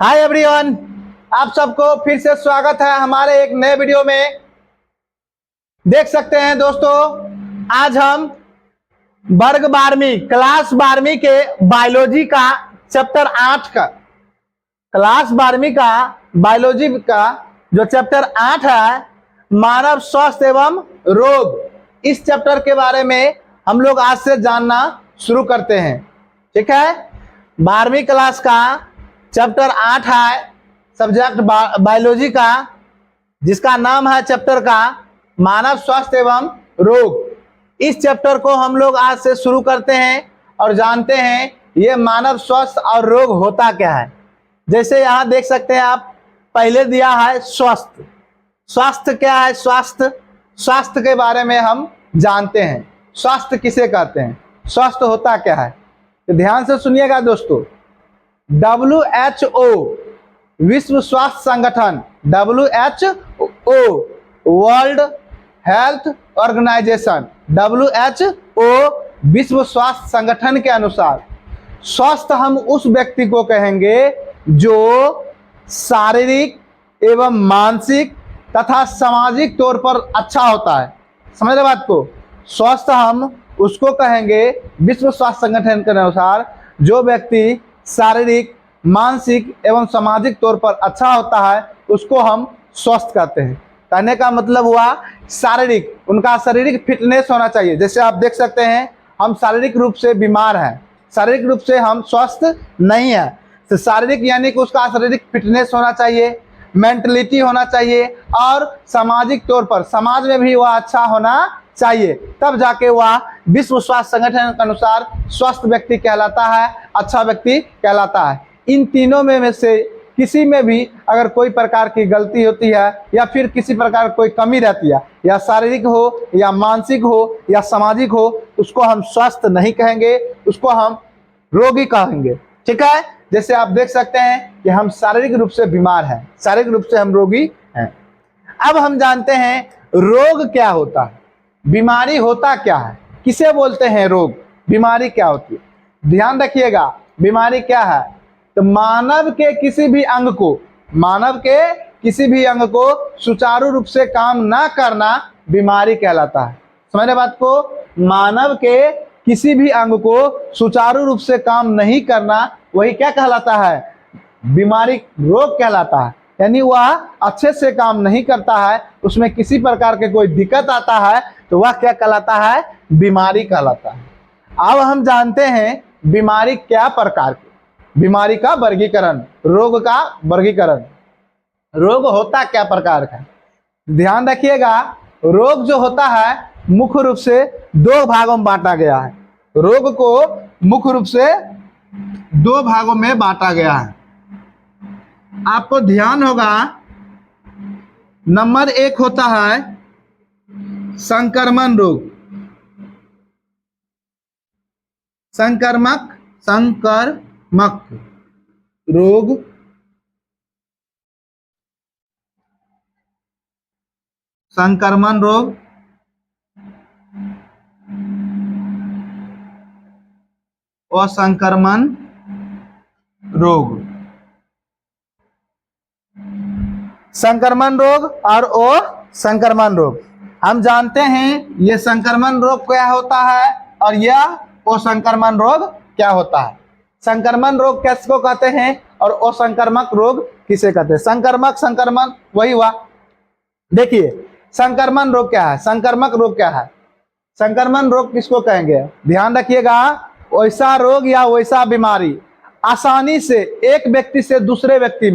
Hi everyone, आप सबको फिर से स्वागत है हमारे एक नए वीडियो में। देख सकते हैं दोस्तों, आज हम वर्ग 12वीं क्लास 12वीं के बायोलॉजी का चैप्टर 8 का क्लास 12वीं का बायोलॉजी का जो चैप्टर 8 है, मानव स्वास्थ्य एवं रोग, इस चैप्टर के बारे में हम लोग आज से जानना शुरू करते हैं। ठीक है, 12वीं क्लास का चैप्टर 8 है, सब्जेक्ट बायोलॉजी का, जिसका नाम है चैप्टर का मानव स्वास्थ्य एवं रोग। इस चैप्टर को हम लोग आज से शुरू करते हैं और जानते हैं ये मानव स्वास्थ्य और रोग होता क्या है। जैसे यहाँ देख सकते हैं आप, पहले दिया है स्वास्थ्य। स्वास्थ्य क्या है? स्वास्थ्य के बारे में हम जानते हैं। स्वास्थ्य किसे कहते हैं, स्वास्थ्य होता क्या है, तो ध्यान से सुनिएगा दोस्तों। WHO विश्व स्वास्थ्य संगठन, WHO World Health Organization, WHO विश्व स्वास्थ्य संगठन के अनुसार स्वस्थ हम उस व्यक्ति को कहेंगे जो शारीरिक एवं मानसिक तथा सामाजिक तौर पर अच्छा होता है। समझ रहे बात को? स्वस्थ हम उसको कहेंगे विश्व स्वास्थ्य संगठन के अनुसार जो व्यक्ति शारीरिक, मानसिक एवं सामाजिक तौर पर अच्छा होता है, उसको हम स्वस्थ कहते हैं। कहने का मतलब हुआ शारीरिक, उनका शारीरिक फिटनेस होना चाहिए। जैसे आप देख सकते हैं, हम शारीरिक रूप से बीमार हैं, शारीरिक रूप से हम स्वस्थ नहीं है, तो शारीरिक यानी कि उसका शारीरिक फिटनेस होना चाहिए, मेंटलिटी होना चाहिए, और सामाजिक तौर पर समाज में भी वह अच्छा होना चाहिए, तब जाके वह विश्व स्वास्थ्य संगठन के अनुसार स्वस्थ व्यक्ति कहलाता है, अच्छा व्यक्ति कहलाता है। इन तीनों में से किसी में भी अगर कोई प्रकार की गलती होती है या फिर किसी प्रकार कोई कमी रहती है, या शारीरिक हो या मानसिक हो या सामाजिक हो, उसको हम स्वस्थ नहीं कहेंगे, उसको हम रोगी कहेंगे। ठीक है, जैसे आप देख सकते हैं कि हम शारीरिक रूप से बीमार हैं, शारीरिक रूप से हम रोगी हैं। अब हम जानते हैं रोग क्या होता है, बीमारी होता क्या है, किसे बोलते हैं रोग, बीमारी क्या होती है। ध्यान रखिएगा, बीमारी क्या है, तो मानव के किसी भी अंग को सुचारू रूप से काम ना करना बीमारी कहलाता है। समझ रहे बात को? मानव के किसी भी अंग को सुचारू रूप से काम नहीं करना, वही क्या कहलाता है, बीमारी, रोग कहलाता है। यानी वह अच्छे से काम नहीं करता है, उसमें किसी प्रकार के कोई दिक्कत आता है, तो वह क्या कहलाता है, बीमारी कहलाता है। अब हम जानते हैं बीमारी क्या प्रकार की, बीमारी का वर्गीकरण, रोग का वर्गीकरण, रोग होता क्या प्रकार का। ध्यान रखिएगा, रोग जो होता है मुख्य रूप से दो भागों में बांटा गया है। रोग को मुख्य रूप से दो भागों में बांटा गया है। आपको ध्यान होगा, नंबर 1 होता है संक्रमण रोग, संक्रमक रोग, संक्रमण रोग, असंक्रमण रोग, संक्रमण रोग और असंक्रमण रोग। हम जानते हैं ये संक्रमण रोग क्या होता है और यह असंक्रमण रोग क्या होता है। संक्रमण रोग किसको कहते हैं और असंक्रमक रोग किसे कहते हैं। संक्रमण वही हुआ। देखिए, संक्रमण रोग क्या है, संक्रमक रोग क्या है। संक्रमण रोग किसको कहेंगे, ध्यान रखिएगा, वैसा रोग या वैसा बीमारी आसानी से एक व्यक्ति से दूसरे व्यक्ति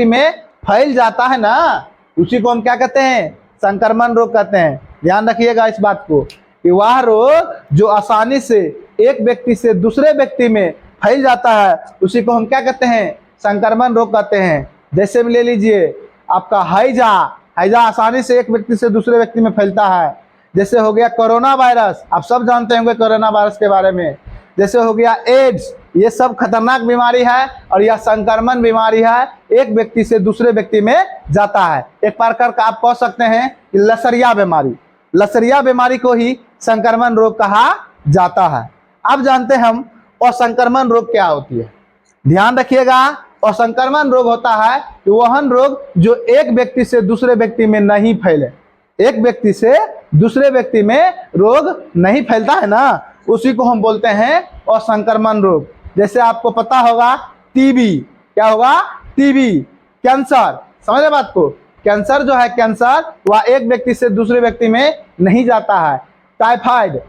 में फैल जाता है ना, उसी को हम क्या कहते हैं, संक्रमण रोग कहते हैं। ध्यान रखिएगा इस बात को कि वह रोग जो आसानी से एक व्यक्ति से दूसरे व्यक्ति में फैल जाता है, उसी को हम क्या कहते हैं, संक्रमण रोग कहते हैं। जैसे ले लीजिए आपका हैजा आसानी से एक व्यक्ति से दूसरे व्यक्ति में फैलता है। जैसे हो गया कोरोना वायरस, आप सब जानते होंगे कोरोना वायरस के बारे में। जैसे हो गया एड्स, ये सब खतरनाक बीमारी है और यह संक्रमण बीमारी है, एक व्यक्ति से दूसरे व्यक्ति में जाता है। एक प्रकार का आप कह सकते हैं कि लसरिया बीमारी को ही संक्रमण रोग कहा जाता है। अब जानते हैं हम असंक्रमण रोग क्या होती है। ध्यान रखिएगा। और संक्रमण रोग होता है कि वह रोग जो एक व्यक्ति से दूसरे व्यक्ति में नहीं फैले, एक व्यक्ति से दूसरे व्यक्ति में रोग नहीं फैलता है ना, उसी को हम बोलते हैं असंक्रमण रोग। जैसे आपको पता होगा टीबी, क्या होगा, टीबी, कैंसर, समझे बात को। कैंसर जो है, कैंसर वह एक व्यक्ति से दूसरे व्यक्ति में नहीं जाता है। टाइफाइड,